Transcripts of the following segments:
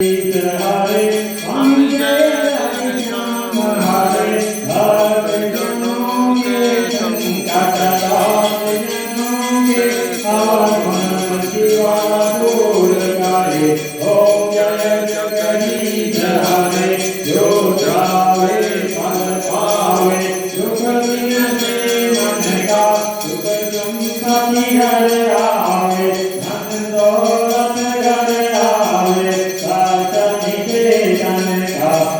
Hare Swami Jai Ram Hare Hare Jano Ke Sankata Jano Ke Avan Shiva Dur Kare Om Jaya Jagadish Hare Jo Jave Pal Pave Sukh Dinate Man Ka Sukh Sampati Hare Aave Dhan Daulat Hare Aave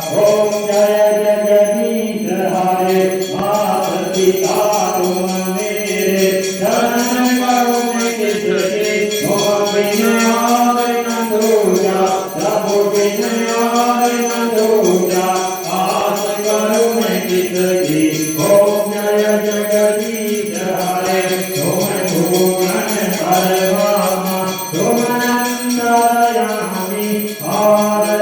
Om Jaya Jagadish Hare Maat Pita Tum Mere Charan Parum Kisake Om Vinayar Nanduja Prabhu Vinayar Nanduja Aas Karum Kisake Om Jaya Jagadish Hare Om Bhuran Parvama Om Nandayami Hare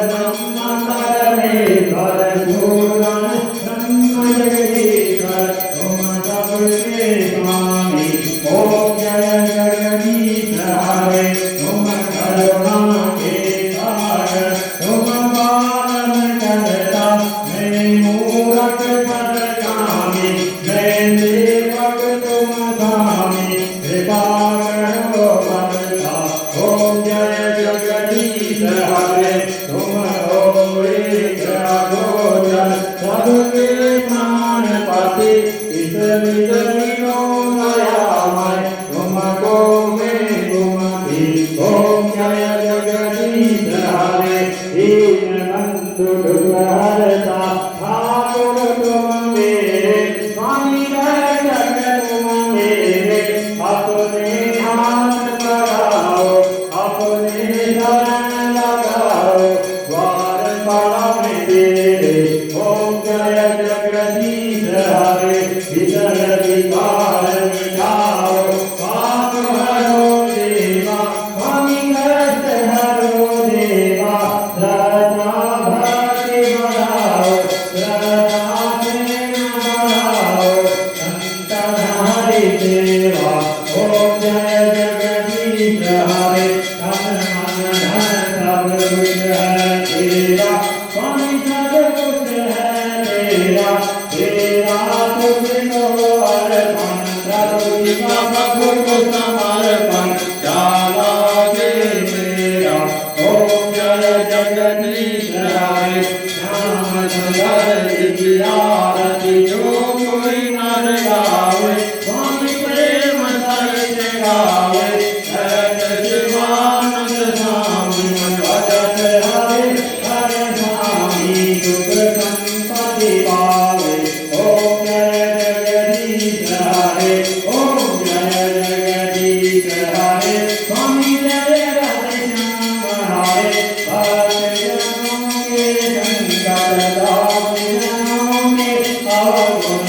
Om